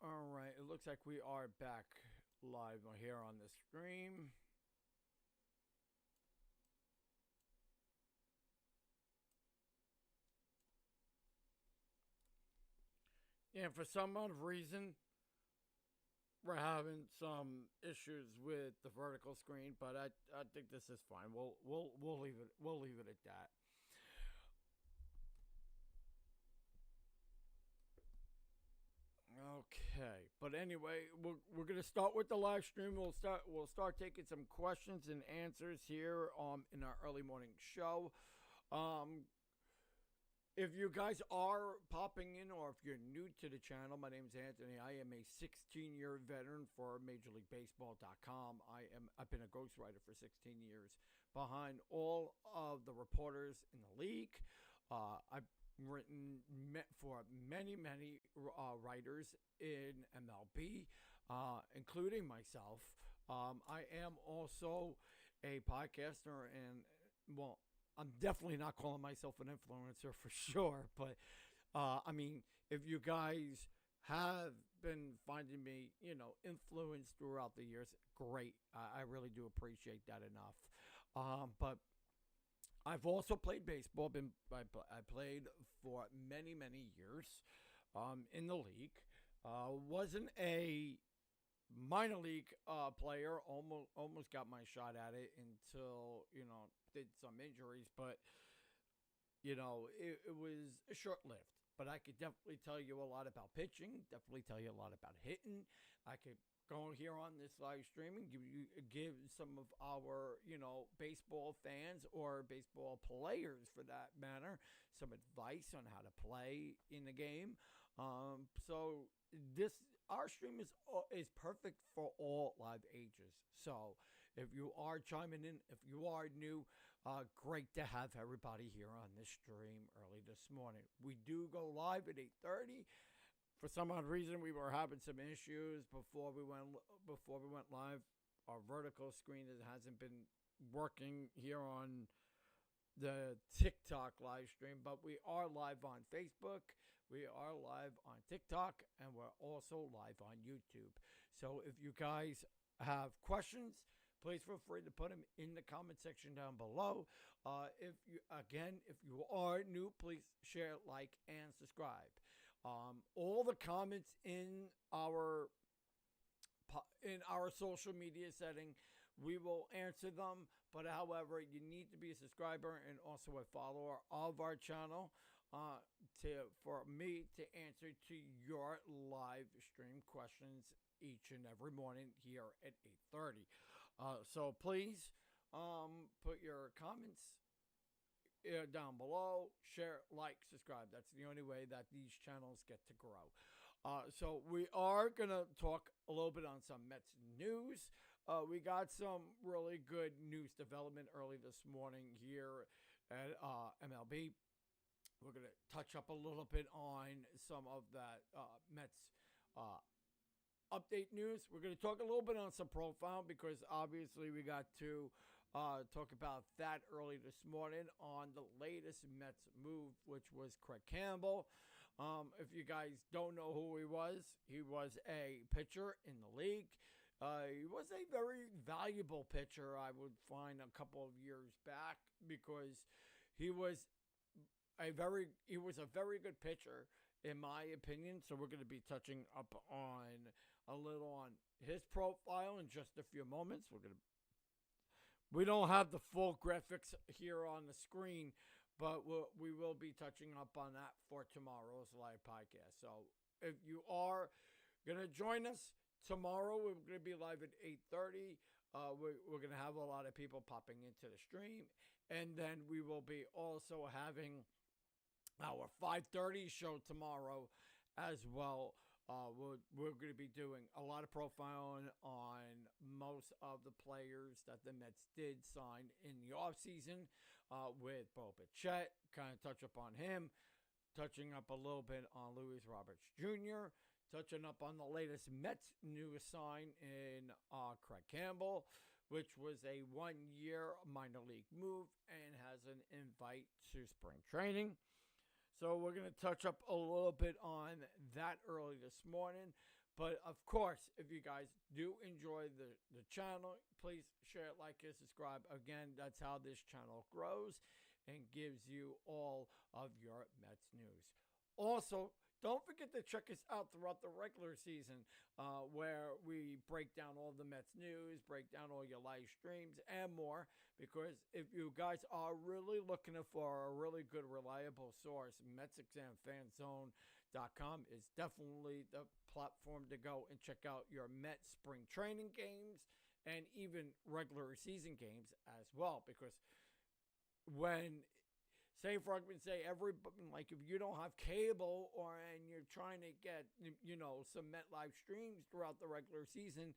All right, it looks like we are back live here on the stream. And for some odd reason, we're having some issues with the vertical screen, but I think this is fine. We'll leave it at that. Okay, but anyway, we're gonna start with the live stream. We'll start taking some questions and answers here in our early morning show. Um, If you guys are popping in or if you're new to the channel, my name is Anthony. I am a 16-year veteran for Major League Baseball.com. I've been a ghostwriter for 16 years behind all of the reporters in the league. I've written for many writers in MLB, including myself. I am also a podcaster and, well, I'm definitely not calling myself an influencer for sure, but I mean, if you guys have been finding me, influenced throughout the years, great. I really do appreciate that enough. But I've also played baseball. I played for many years in the league. Wasn't a minor league player. Almost got my shot at it until did some injuries, but it was short lived. But I could definitely tell you a lot about pitching. Definitely tell you a lot about hitting. I could go here on this live stream and give some of our baseball fans or baseball players for that matter some advice on how to play in the game. So this our stream is perfect for all live ages. So if you are chiming in, if you are new, great to have everybody here on this stream early this morning. We do go live at 8:30. For some odd reason, we were having some issues before we went live. Our vertical screen hasn't been working here on the TikTok live stream, but we are live on Facebook. We are live on TikTok, and we're also live on YouTube. So if you guys have questions, please feel free to put them in the comment section down below. If you are new, please share, like, and subscribe. All the comments in our social media setting, we will answer them. But however, you need to be a subscriber and also a follower of our channel for me to answer to your live stream questions each and every morning here at 8:30. So please put your comments down below, share, like, subscribe. That's the only way that these channels get to grow. So we are going to talk a little bit on some Mets news. We got some really good news development early this morning here at MLB. We're going to touch up a little bit on some of that Mets update news. We're going to talk a little bit on some profile because obviously we got to talk about that early this morning on the latest Mets move, which was Craig Campbell. If you guys don't know who he was a pitcher in the league. He was a very valuable pitcher, I would find, a couple of years back because he was a very good pitcher in my opinion. So we're going to be touching up on a little on his profile in just a few moments. We don't have the full graphics here on the screen, but we will be touching up on that for tomorrow's live podcast. So if you are going to join us tomorrow, we're going to be live at 8:30. We're going to have a lot of people popping into the stream. And then we will be also having our 5:30 show tomorrow as well. We're going to be doing a lot of profiling on most of the players that the Mets did sign in the offseason with Bo Bichette, kind of touch up on him, touching up a little bit on Luis Roberts Jr., touching up on the latest Mets news sign in Craig Campbell, which was a 1-year minor league move and has an invite to spring training. So we're going to touch up a little bit on that early this morning. But of course, if you guys do enjoy the channel, please share it, like it, subscribe. Again, that's how this channel grows and gives you all of your Mets news. Also, don't forget to check us out throughout the regular season, where we break down all the Mets news, break down all your live streams, and more. Because if you guys are really looking for a really good, reliable source, MetsXMFanZone.com is definitely the platform to go and check out your Mets spring training games and even regular season games as well. Because when, say for argument's sake, like if you don't have cable and you're trying to get some Met live streams throughout the regular season,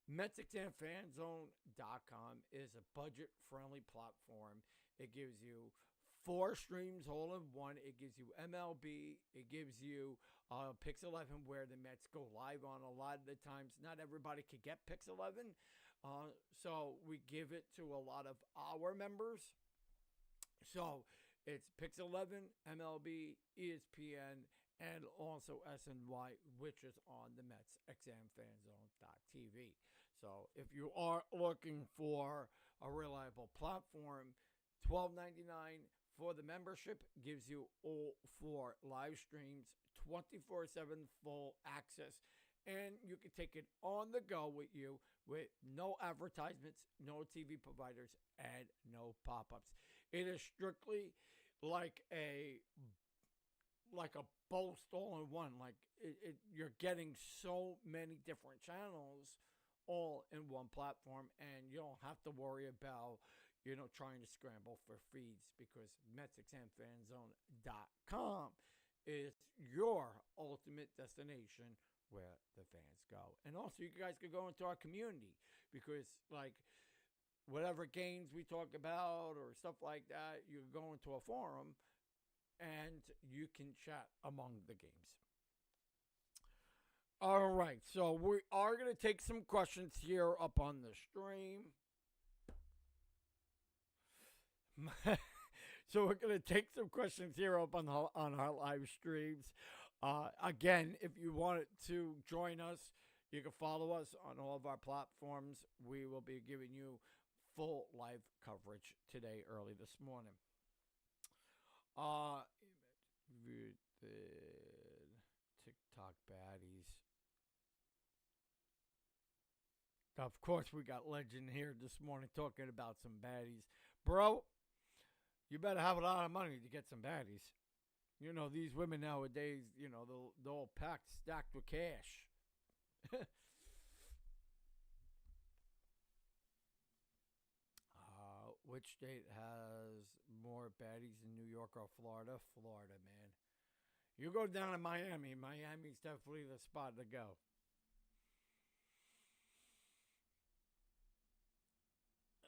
MetsXMFanZone.com is a budget-friendly platform. It gives you 4 streams all in one. It gives you MLB. It gives you Pix 11, where the Mets go live on a lot of the times. Not everybody could get Pix 11, so we give it to a lot of our members. So it's Pix 11, MLB, ESPN, and also SNY, which is on the MetsXMFanZone.tv. So if you are looking for a reliable platform, $12.99 for the membership gives you all 4 live streams, 24/7 full access, and you can take it on the go with you with no advertisements, no TV providers, and no pop-ups. It is strictly like a boast all in one. Like you're getting so many different channels all in one platform, and you don't have to worry about trying to scramble for feeds, because MetsXMFanZone.com is your ultimate destination where the fans go. And also, you guys can go into our community, because like whatever games we talk about or stuff like that, you go into a forum and you can chat among the games. All right, so we are going to take some questions here up on the stream. So we're going to take some questions here up on our live streams. Again, if you want to join us, you can follow us on all of our platforms. We will be giving you full live coverage today, early this morning. The TikTok baddies. Of course, we got Legend here this morning talking about some baddies. Bro, you better have a lot of money to get some baddies. These women nowadays, they're all stacked with cash. Which state has more baddies in New York or Florida? Florida, man. You go down to Miami. Miami's definitely the spot to go.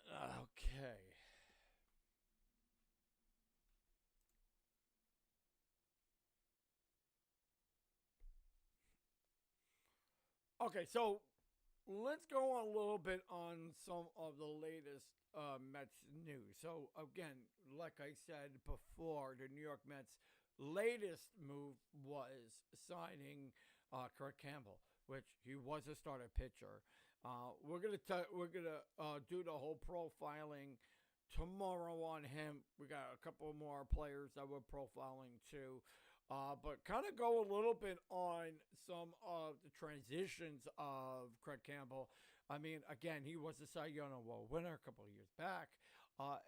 Okay. Okay, so let's go on a little bit on some of the latest Mets news. So again, like I said before, the New York Mets' latest move was signing Kurt Campbell, which he was a starter pitcher. We're gonna do the whole profiling tomorrow on him. We got a couple more players that we're profiling too. But kind of go a little bit on some of the transitions of Craig Campbell. I mean, again, he was a Cy Young Award winner a couple of years back.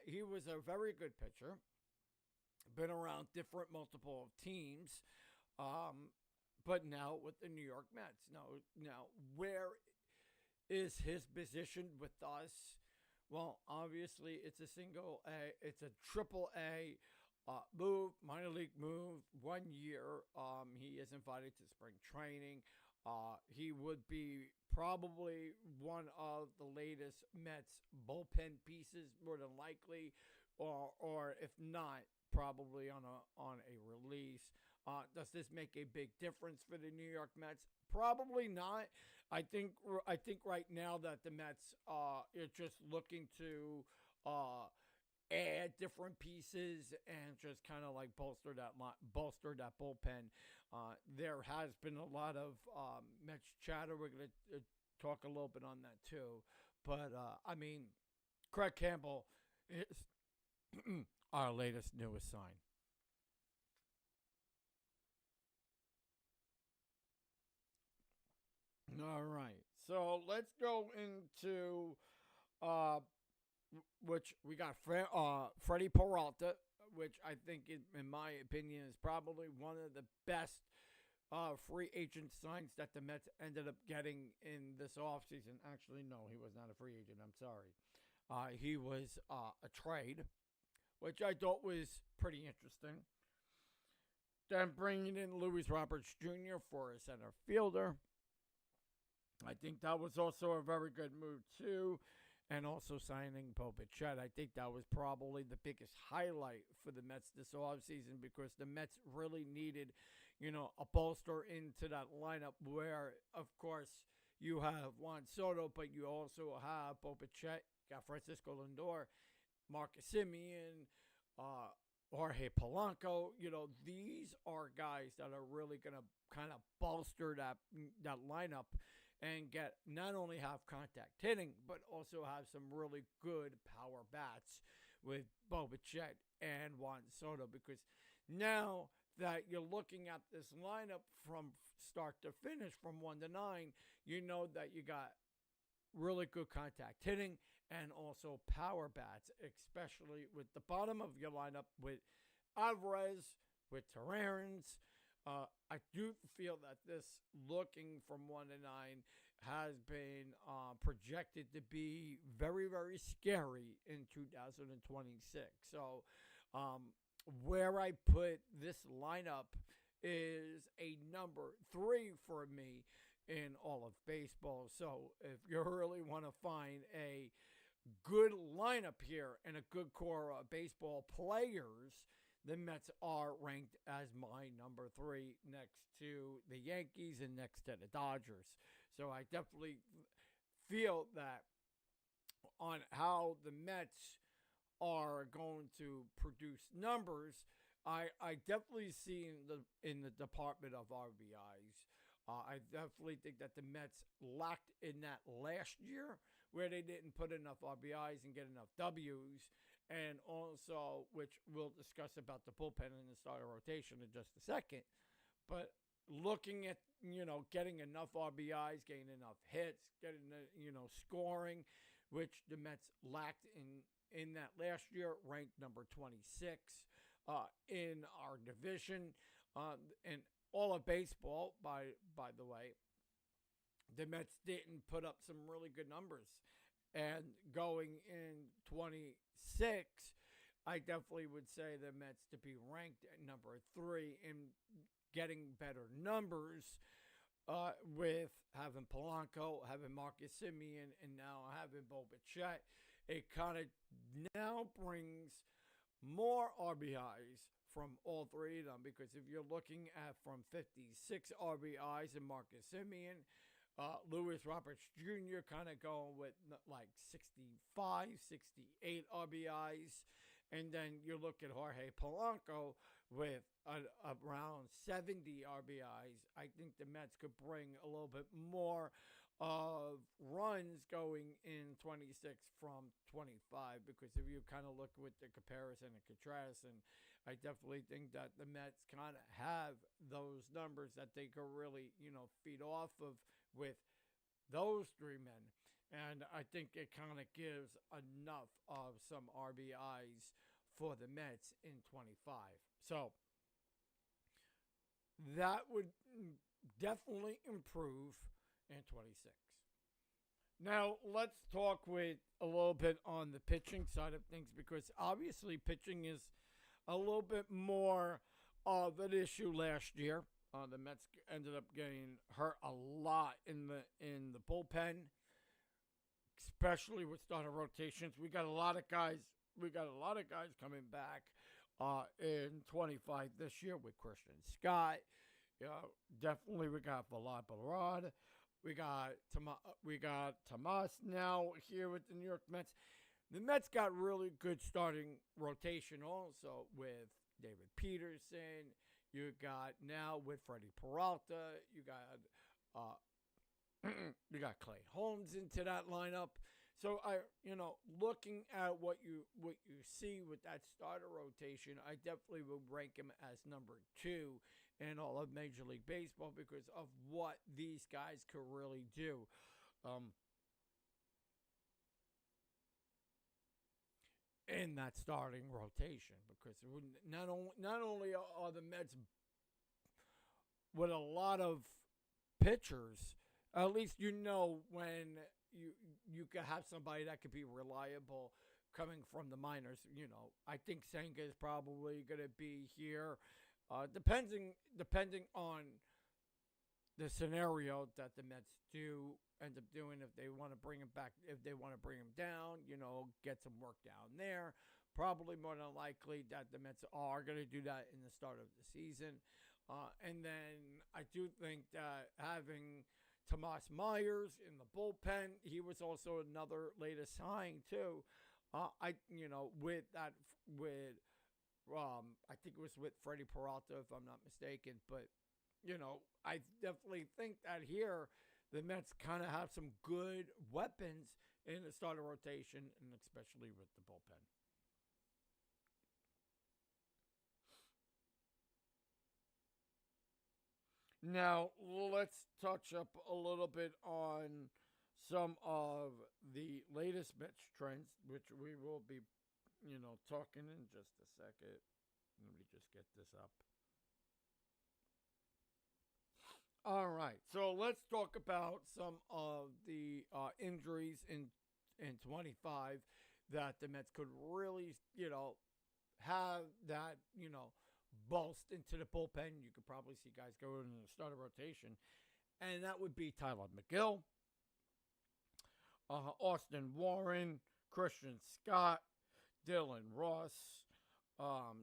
He was a very good pitcher. Been around multiple teams. But now with the New York Mets. Now, where is his position with us? Well, obviously, it's a triple A move, minor league move, 1 year. He is invited to spring training. He would be probably one of the latest Mets bullpen pieces, more than likely, or if not, probably on a release. Does this make a big difference for the New York Mets? Probably not. I think right now that the Mets are just looking to add different pieces and just kind of like bolster that bullpen. There has been a lot of Mets chatter. We're going to talk a little bit on that too. But I mean, Craig Campbell is our latest newest sign. All right. So let's go into uh, which we got Freddie Peralta, which I think, in my opinion, is probably one of the best free agent signs that the Mets ended up getting in this offseason. Actually, no, he was not a free agent. I'm sorry. He was a trade, which I thought was pretty interesting. Then bringing in Luis Roberts Jr. for a center fielder. I think that was also a very good move, too. And also signing Bo Bichette. I think that was probably the biggest highlight for the Mets this offseason because the Mets really needed, a bolster into that lineup where, of course, you have Juan Soto, but you also have Bo Bichette, got Francisco Lindor, Marcus Semien, Jorge Polanco. These are guys that are really going to kind of bolster that lineup and get not only have contact hitting, but also have some really good power bats with Bo Bichette and Juan Soto. Because now that you're looking at this lineup from start to finish, from 1 to 9, you know that you got really good contact hitting and also power bats, especially with the bottom of your lineup with Alvarez, with Terrence. I do feel that this, looking from 1 to 9, has been projected to be very, very scary in 2026. So where I put this lineup is a number 3 for me in all of baseball. So if you really want to find a good lineup here and a good core of baseball players, the Mets are ranked as my number 3 next to the Yankees and next to the Dodgers. So I definitely feel that on how the Mets are going to produce numbers, I definitely see in the department of RBIs. I definitely think that the Mets lacked in that last year where they didn't put enough RBIs and get enough Ws. And also, which we'll discuss about the bullpen and the starter rotation in just a second. But looking at, getting enough RBIs, getting enough hits, getting, scoring, which the Mets lacked in that last year, ranked number 26 in our division. And all of baseball, by the way, the Mets didn't put up some really good numbers. And going in 26, I definitely would say the Mets to be ranked at number 3 and getting better numbers with having Polanco, having Marcus Semien, and now having Bo Bichette. It kind of now brings more RBIs from all 3 of them, because if you're looking at from 56 RBIs in Marcus Semien, Luis Roberts Jr. kind of going with like 65, 68 RBIs. And then you look at Jorge Polanco with around 70 RBIs. I think the Mets could bring a little bit more of runs going in 26 from 25, because if you kind of look with the comparison and comparison, I definitely think that the Mets kind of have those numbers that they could really, feed off of with those 3 men. And I think it kind of gives enough of some RBIs for the Mets in 25. So that would definitely improve in 26. Now, let's talk with a little bit on the pitching side of things, because obviously pitching is a little bit more of an issue last year. The Mets ended up getting hurt a lot in the bullpen, especially with starter rotations. We got a lot of guys coming back in 25 this year with Christian Scott. Definitely we got Vlad Barad. We got Tomas now here with the New York Mets. The Mets got really good starting rotation also with David Peterson. You got now with Freddie Peralta. You got you got Clay Holmes into that lineup. So looking at what you see with that starter rotation, I definitely would rank him as number 2 in all of Major League Baseball because of what these guys could really do. In that starting rotation, because not only are the Mets with a lot of pitchers, at least when you could have somebody that could be reliable coming from the minors. I think Senga is probably going to be here, depending on the scenario that the Mets do end up doing. If they want to bring him back, if they want to bring him down, get some work down there. Probably more than likely that the Mets are going to do that in the start of the season. And then I do think that having Tomas Myers in the bullpen, he was also another latest sign too. With that, I think it was with Freddie Peralta, if I'm not mistaken. But I definitely think that here the Mets kind of have some good weapons in the starter rotation, and especially with the bullpen. Now, let's touch up a little bit on some of the latest Mets trends, which we will be, talking in just a second. Let me just get this up. All right, so let's talk about some of the injuries in 25 that the Mets could really, have that, bust into the bullpen. You could probably see guys go in the starter rotation, and that would be Tyler McGill, Austin Warren, Christian Scott, Dylan Ross,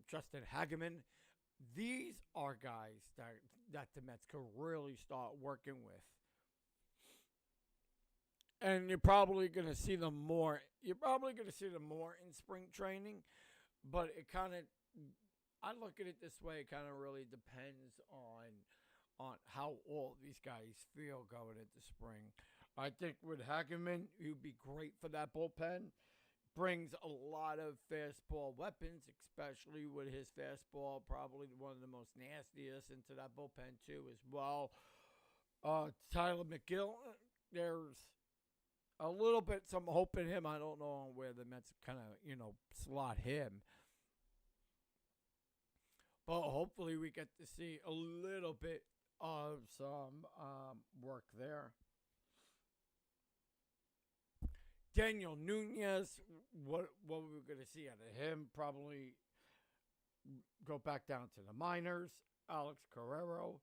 Justin Hageman. These are guys that the Mets could really start working with. And you're probably going to see them more. You're probably going to see them more in spring training, but it kind of, I look at it this way. It kind of really depends on how all these guys feel going into spring. I think with Hageman, he'd be great for that bullpen. Brings a lot of fastball weapons, especially with his fastball, probably one of the most nastiest into that bullpen too as well. Tyler McGill, there's a little bit some hope in him. I don't know where the Mets kind of slot him, but hopefully we get to see a little bit of some work there. Daniel Nunez, what we're going to see out of him, probably go back down to the minors. Alex Carrero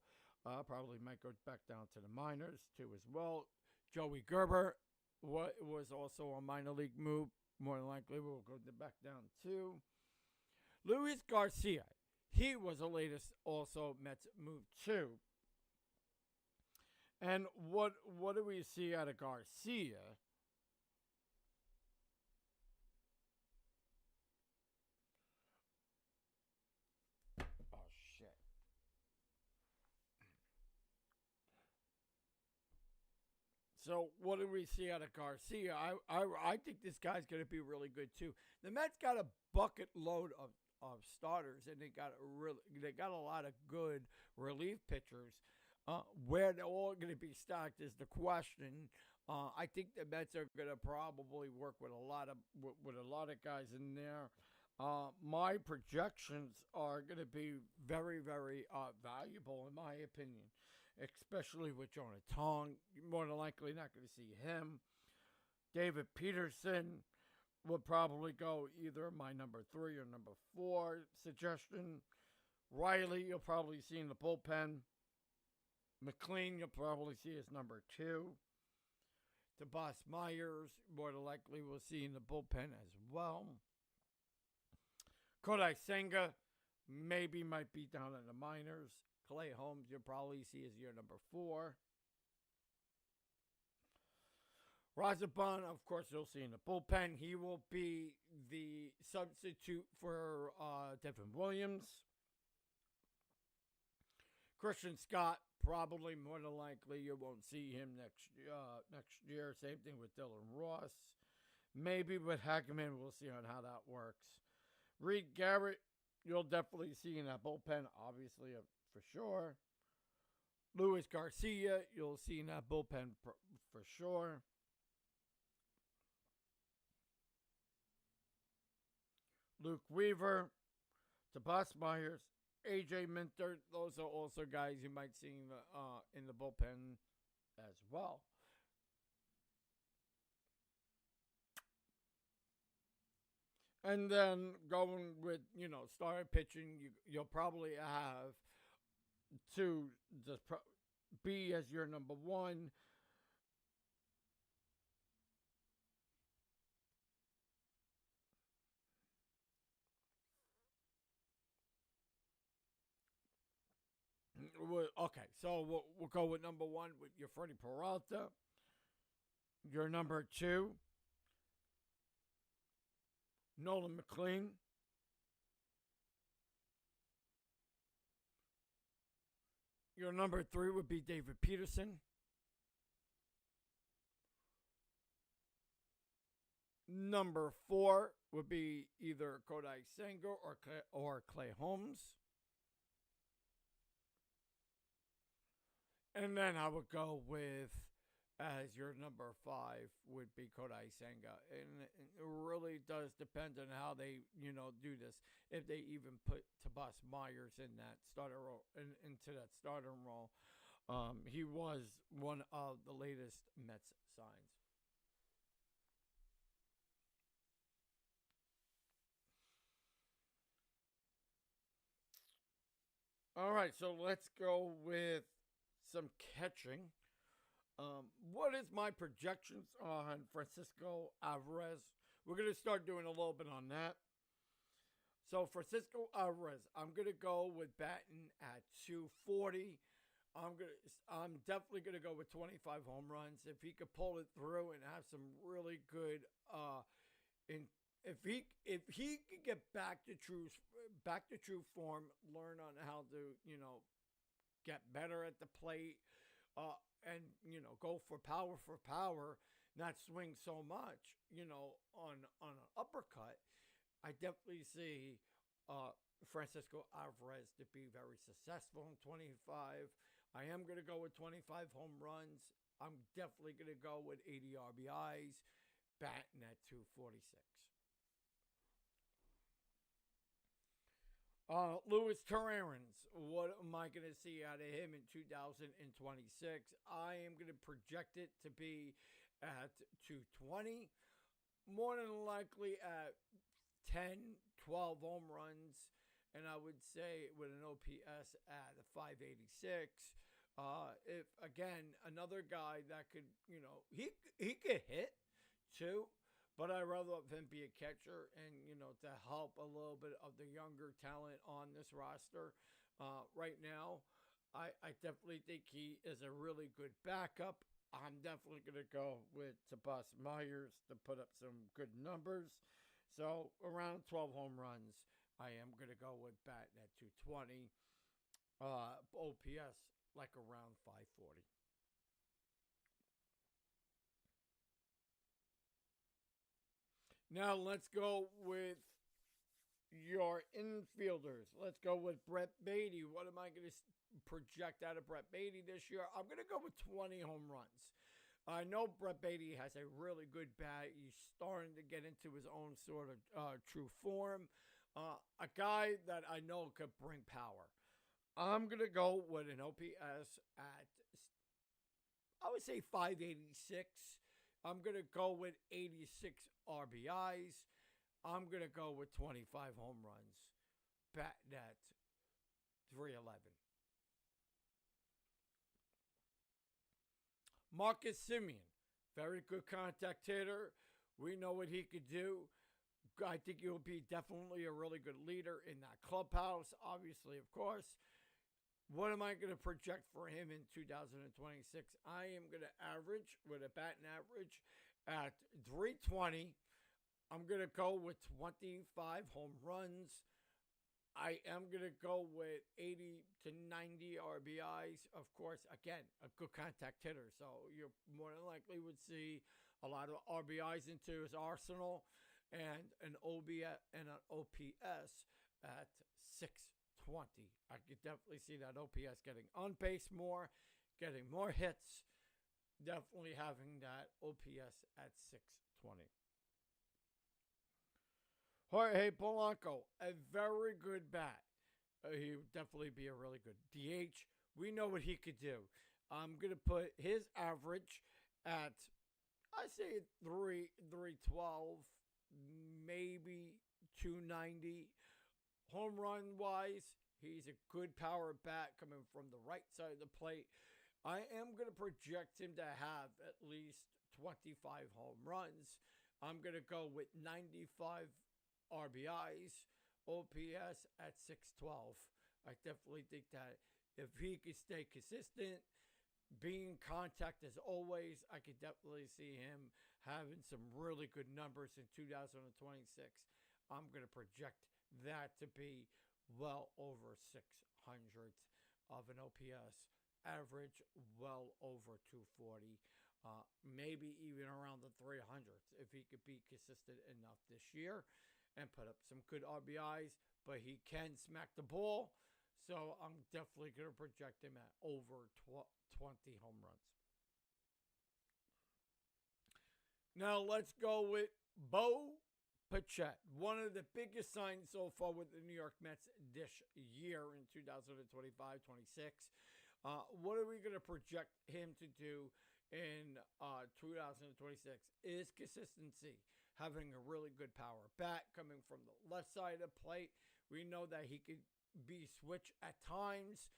probably might go back down to the minors too as well. Joey Gerber was also a minor league move. More than likely we'll go back down too. Luis Garcia, he was the latest also Mets move too. And what do we see out of Garcia? So what do we see out of Garcia? I think this guy's going to be really good too. The Mets got a bucket load of starters, and they got a lot of good relief pitchers. Where they're all going to be stacked is the question. I think the Mets are going to probably work with a lot of guys in there. My projections are going to be very, very valuable in my opinion, especially with Jonah Tong. You're more than likely not going to see him. David Peterson will probably go either my number 3 or number 4 suggestion. Riley, you'll probably see in the bullpen. McLean, you'll probably see as number 2. Tomas Myers, more than likely we'll see in the bullpen as well. Kodai Senga maybe might be down in the minors. Clay Holmes, you'll probably see as your number 4. Razabon, of course, you'll see in the bullpen. He will be the substitute for Devin Williams. Christian Scott, probably more than likely you won't see him next year. Same thing with Dylan Ross. Maybe with Hackman, we'll see on how that works. Reed Garrett, you'll definitely see in that bullpen, obviously, for sure. Luis Garcia, you'll see in that bullpen for sure. Luke Weaver, Tobias Myers, AJ Minter, those are also guys you might see in the bullpen as well. And then going with, starting pitching, you'll probably have to just be as your number one. Okay, so we'll go with number one with your Freddie Peralta. Your number two, Nolan McLean. Your number three would be David Peterson. Number four would be either Kodai Senga or Clay Holmes. And then I would go with, as your number five, would be Kodai Senga. And it really does depend on how they, do this. If they even put Tobias Myers in that starter role, into that starting role. He was one of the latest Mets signs. All right, so let's go with some catching. What is my projections on Francisco Alvarez? We're going to start doing a little bit on that. So Francisco Alvarez, I'm going to go with batting at 240. I'm definitely going to go with 25 home runs. If he could pull it through and have some really good if he could get back to true form, learn on how to, get better at the plate, and go for power, not swing so much, on an uppercut. I definitely see Francisco Alvarez to be very successful in 25. I am going to go with 25 home runs. I'm definitely going to go with 80 RBIs, batting at 246. Luis Torrens, what am I going to see out of him in 2026? I am going to project it to be at 220, more than likely at 10, 12 home runs, and I would say with an OPS at 586. If again, another guy that could, he could hit too. But I'd rather have him be a catcher and, to help a little bit of the younger talent on this roster right now. I definitely think he is a really good backup. I'm definitely going to go with Tobias Myers to put up some good numbers. So around 12 home runs, I am going to go with batting at 220. OPS like around 540. Now let's go with your infielders. Let's go with Brett Beatty. What am I going to project out of Brett Beatty this year? I'm going to go with 20 home runs. I know Brett Beatty has a really good bat. He's starting to get into his own sort of true form. A guy that I know could bring power. I'm going to go with an OPS at, I would say 586. I'm going to go with 86 RBIs. I'm going to go with 25 home runs. Batting at 311. Marcus Semien, very good contact hitter. We know what he could do. I think he'll be definitely a really good leader in that clubhouse, obviously, of course. What am I going to project for him in 2026? I am going to average with a batting average at 320. I'm going to go with 25 home runs. I am going to go with 80 to 90 RBIs. Of course, again, a good contact hitter. So you more than likely would see a lot of RBIs into his arsenal and an OBS and an OPS at 620. I could definitely see that OPS getting on base more, getting more hits, definitely having that OPS at 620. Jorge Polanco, a very good bat. He would definitely be a really good DH. We know what he could do. I'm going to put his average at, I say 312, maybe 290. Home run wise, he's a good power bat coming from the right side of the plate. I am going to project him to have at least 25 home runs. I'm going to go with 95 RBIs, OPS at 612. I definitely think that if he could stay consistent, being in contact as always, I could definitely see him having some really good numbers in 2026. I'm going to project that to be well over 600 of an OPS, average well over 240, maybe even around the 300s if he could be consistent enough this year and put up some good RBIs, but he can smack the ball. So I'm definitely going to project him at over 20 home runs. Now let's go with Bo Bichette, one of the biggest signs so far with the New York Mets this year in 2025-26. What are we going to project him to do in 2026? Is consistency. Having a really good power bat coming from the left side of the plate. We know that he could be switched at times.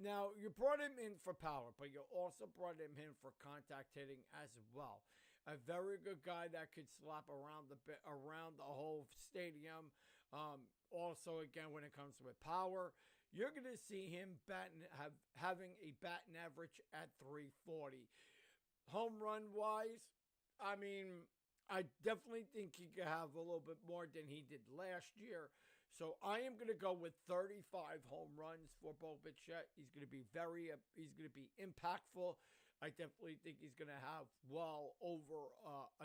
Now, you brought him in for power, but you also brought him in for contact hitting as well. A very good guy that could slap around the whole stadium. Also, again, when it comes with power, you're going to see him having a batting average at 340. Home run wise, I mean, I definitely think he could have a little bit more than he did last year. So I am going to go with 35 home runs for Bo Bichette. He's going to be impactful. I definitely think he's going to have well over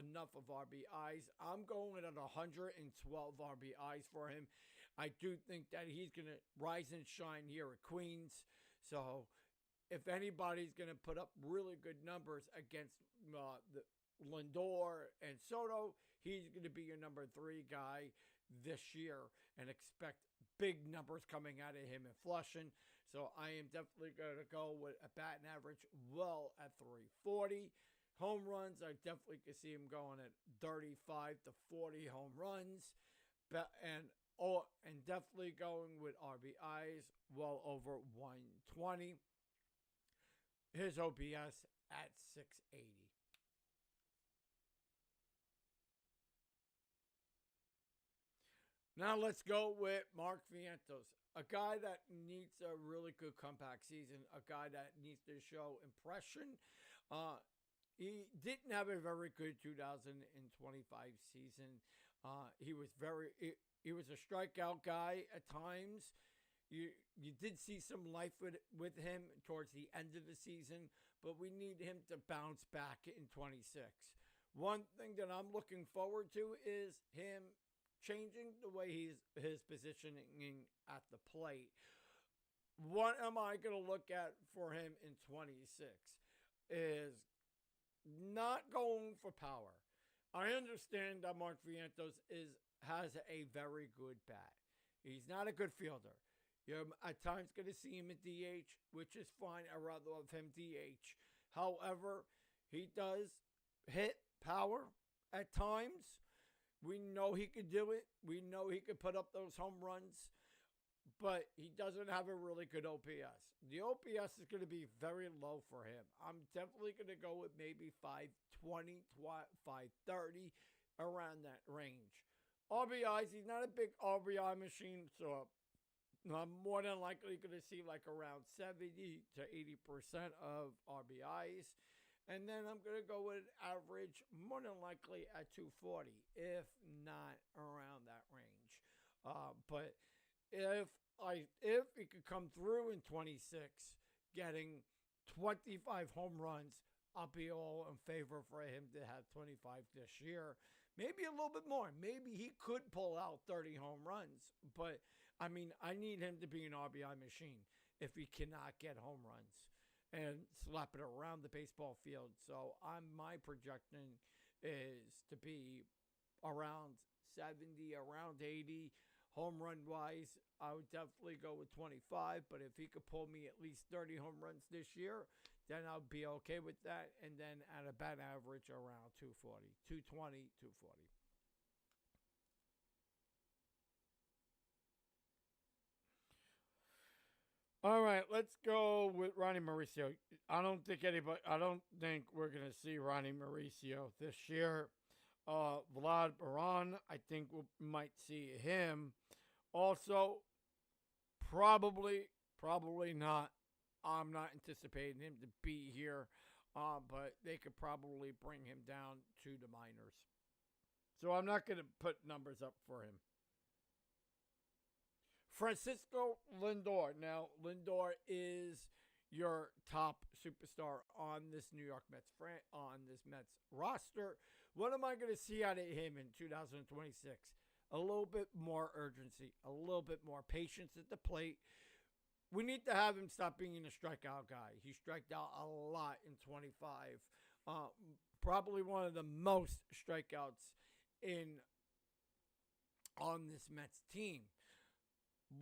enough of RBIs. I'm going at 112 RBIs for him. I do think that he's going to rise and shine here at Queens. So if anybody's going to put up really good numbers against the Lindor and Soto, he's going to be your number 3 guy this year, and expect big numbers coming out of him in Flushing. So I am definitely going to go with a batting average well at 340. Home runs, I definitely could see him going at 35 to 40 home runs, and definitely going with RBIs well over 120. His OPS at 680. Now let's go with Mark Vientos, a guy that needs a really good comeback season, a guy that needs to show impression. He didn't have a very good 2025 season. He was a strikeout guy at times. You did see some life with him towards the end of the season, but we need him to bounce back in 26. One thing that I'm looking forward to is him changing the way his positioning at the plate. What am I going to look at for him in 26 is not going for power. I understand that Mark Vientos has a very good bat. He's not a good fielder. You're at times going to see him at DH, which is fine. I'd rather have him DH. However, he does hit power at times. We know he could do it. We know he could put up those home runs, but he doesn't have a really good OPS. The OPS is going to be very low for him. I'm definitely going to go with maybe 520, 530, around that range. RBIs, he's not a big RBI machine, so I'm more than likely going to see like around 70 to 80% of RBIs. And then I'm going to go with average, more than likely at 240, if not around that range. But if it could come through in 26, getting 25 home runs, I'll be all in favor for him to have 25 this year. Maybe a little bit more. Maybe he could pull out 30 home runs. But, I mean, I need him to be an RBI machine if he cannot get home runs and slap it around the baseball field. So my projection is to be around 70, around 80. Home run wise, I would definitely go with 25, but if he could pull me at least 30 home runs this year, then I'll be okay with that. And then at a bat average around 240, 220, 240. All right, let's go with Ronnie Mauricio. I don't think we're gonna see Ronnie Mauricio this year. Vlad Baran, I think we might see him. Also, probably not. I'm not anticipating him to be here, but they could probably bring him down to the minors. So I'm not going to put numbers up for him. Francisco Lindor. Now, Lindor is your top superstar on this New York Mets on this Mets roster. What am I going to see out of him in 2026? A little bit more urgency, a little bit more patience at the plate. We need to have him stop being a strikeout guy. He striked out a lot in 25. Probably one of the most strikeouts in on this Mets team.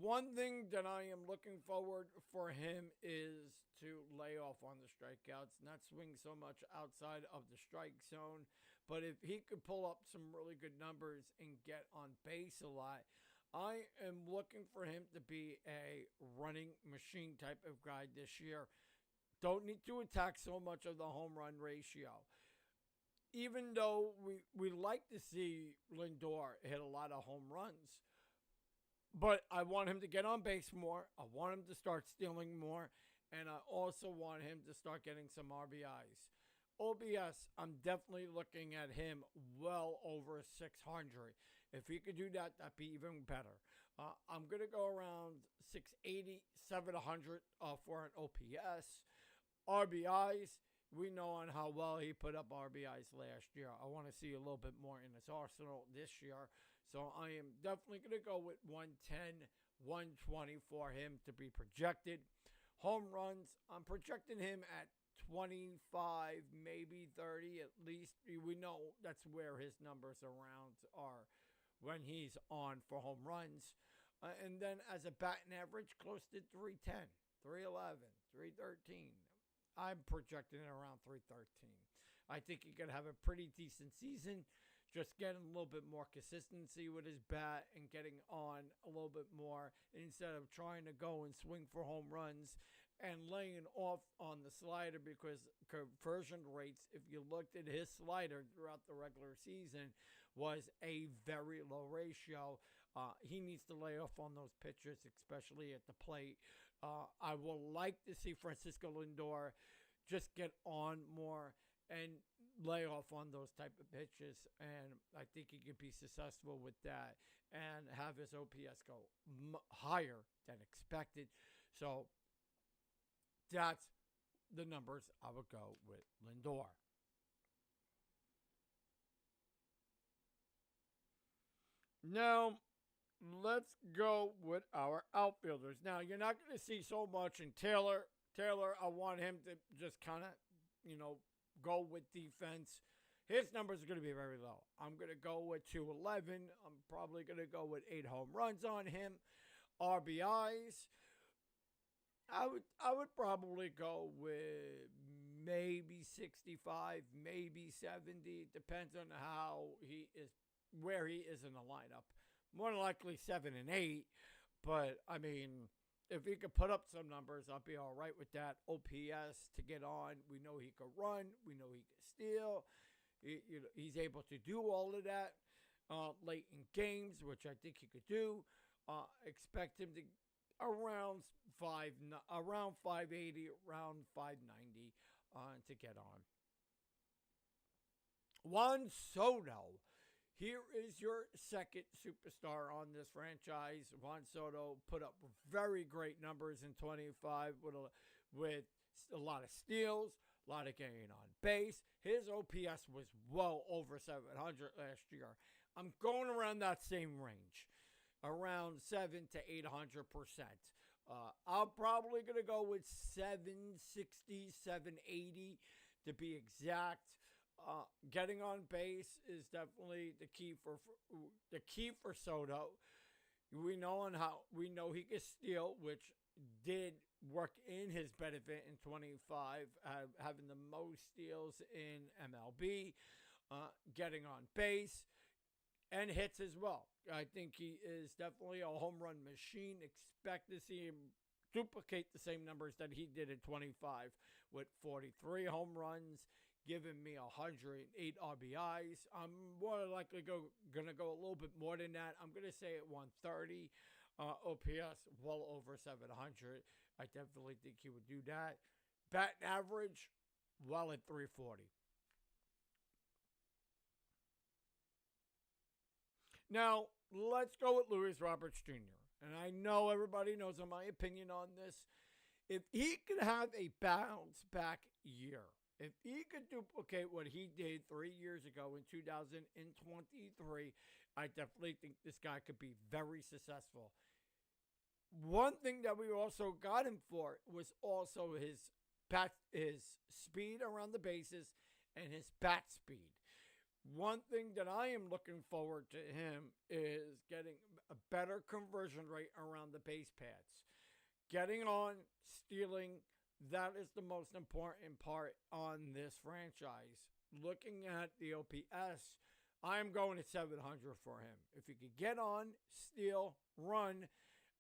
One thing that I am looking forward for him is to lay off on the strikeouts, not swing so much outside of the strike zone. But if he could pull up some really good numbers and get on base a lot, I am looking for him to be a running machine type of guy this year. Don't need to attack so much of the home run ratio. Even though we like to see Lindor hit a lot of home runs, but I want him to get on base more. I want him to start stealing more. And I also want him to start getting some RBIs. OBS, I'm definitely looking at him well over 600. If he could do that, that'd be even better. I'm going to go around 680, 700 for an OPS. RBIs, we know on how well he put up RBIs last year. I want to see a little bit more in his arsenal this year. So I am definitely going to go with 110, 120 for him to be projected. Home runs, I'm projecting him at 25, maybe 30 at least. We know that's where his numbers around are when he's on for home runs. And then as a batting average, close to 310, 311, 313. I'm projecting it around 313. I think he could have a pretty decent season. Just getting a little bit more consistency with his bat and getting on a little bit more instead of trying to go and swing for home runs and laying off on the slider, because conversion rates, if you looked at his slider throughout the regular season, was a very low ratio. He needs to lay off on those pitches, especially at the plate. I will like to see Francisco Lindor just get on more and lay off on those type of pitches, and I think he could be successful with that and have his OPS go higher than expected. So that's the numbers I would go with Lindor. Now, let's go with our outfielders. Now, you're not going to see so much in Taylor. Taylor, I want him to just kind of, go with defense. His numbers are going to be very low. I'm going to go with 211. I'm probably going to go with 8 home runs on him. RBIs, I would probably go with maybe 65, maybe 70. Depends on where he is in the lineup. More than likely 7 and 8. But I mean, if he could put up some numbers, I'll be all right with that. OPS to get on. We know he could run. We know he can steal. He's able to do all of that late in games, which I think he could do. Expect him to around 580, around 590 to get on. Juan Soto. Here is your second superstar on this franchise. Juan Soto put up very great numbers in 25 with a lot of steals, a lot of getting on base. His OPS was well over 700 last year. I'm going around that same range, around 7 to 800%. I'm probably going to go with 760, 780 to be exact. Getting on base is definitely the key for Soto. We know he can steal, which did work in his benefit in 25, having the most steals in MLB. Getting on base and hits as well. I think he is definitely a home run machine. Expect to see him duplicate the same numbers that he did in 25 with 43 home runs, giving me 108 RBIs. I'm more likely going to go a little bit more than that. I'm going to say at 130. OPS well over 700. I definitely think he would do that. Batting average, well at 340. Now, let's go with Luis Roberts Jr. And I know everybody knows my opinion on this. If he could have a bounce back year, if he could duplicate what he did 3 years ago in 2023, I definitely think this guy could be very successful. One thing that we also got him for was also his speed around the bases and his bat speed. One thing that I am looking forward to him is getting a better conversion rate around the base paths. Getting on, stealing, that is the most important part on this franchise. Looking at the OPS, I am going at 700 for him. If he could get on, steal, run,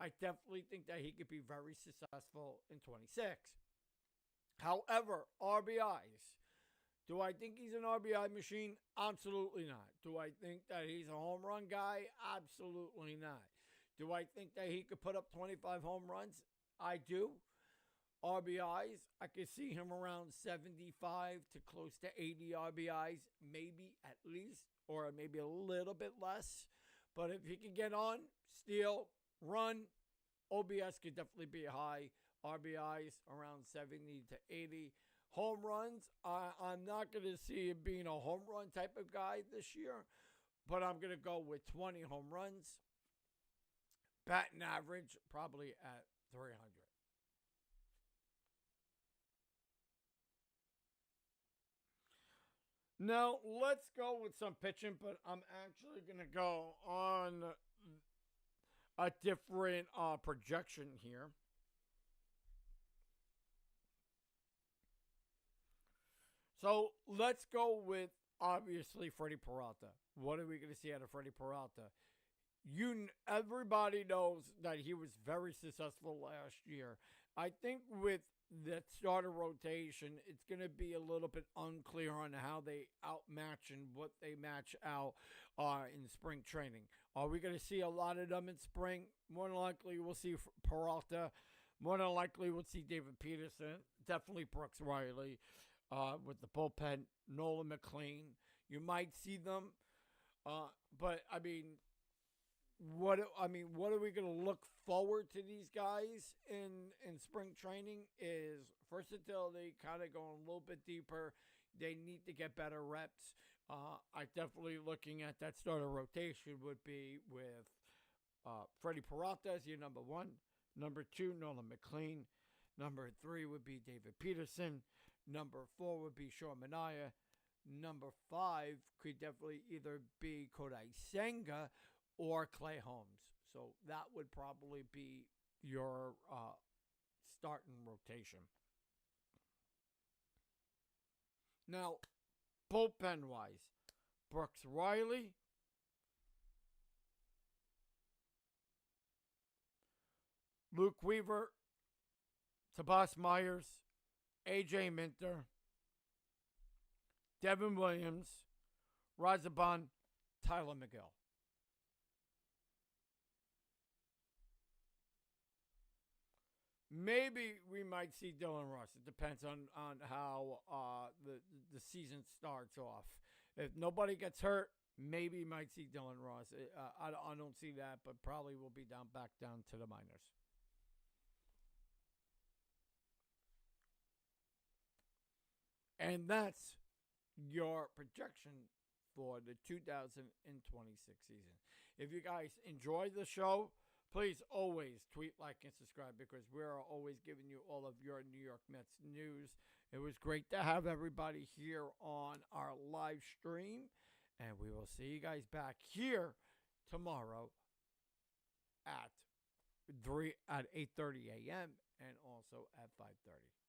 I definitely think that he could be very successful in 26. However, RBIs. Do I think he's an RBI machine? Absolutely not. Do I think that he's a home run guy? Absolutely not. Do I think that he could put up 25 home runs? I do. RBIs, I could see him around 75 to close to 80 RBIs, maybe at least, or maybe a little bit less. But if he can get on, steal, run, OBS could definitely be high. RBIs around 70 to 80. Home runs, I'm not going to see him being a home run type of guy this year, but I'm going to go with 20 home runs. Batting average, probably at 300. Now, let's go with some pitching, but I'm actually going to go on a different projection here. So let's go with, obviously, Freddie Peralta. What are we going to see out of Freddie Peralta? Everybody knows that he was very successful last year. I think with the starter rotation, it's going to be a little bit unclear on how they outmatch and what they match out in spring training. Are we going to see a lot of them in spring? More than likely, we'll see Peralta. More than likely, we'll see David Peterson. Definitely Brooks Riley. With the bullpen, Nolan McLean. You might see them, but what are we going to look forward to these guys in spring training? Is versatility, kind of going a little bit deeper. They need to get better reps. I definitely looking at that starter rotation would be with Freddie Peralta as your number one, number two Nolan McLean, number three would be David Peterson. Number 4 would be Sean Manaea. Number 5 could definitely either be Kodai Senga or Clay Holmes. So that would probably be your starting rotation. Now, bullpen-wise, Brooks Riley, Luke Weaver, Tobias Myers, AJ Minter, Devin Williams, Razabon, Tyler McGill. Maybe we might see Dylan Ross. It depends on how the season starts off. If nobody gets hurt, maybe you might see Dylan Ross. I don't see that, but probably will be back down to the minors. And that's your projection for the 2026 season. If you guys enjoy the show, please always tweet, like, and subscribe because we're always giving you all of your New York Mets news. It was great to have everybody here on our live stream, and we will see you guys back here tomorrow at 8:30 a.m. and also at 5:30.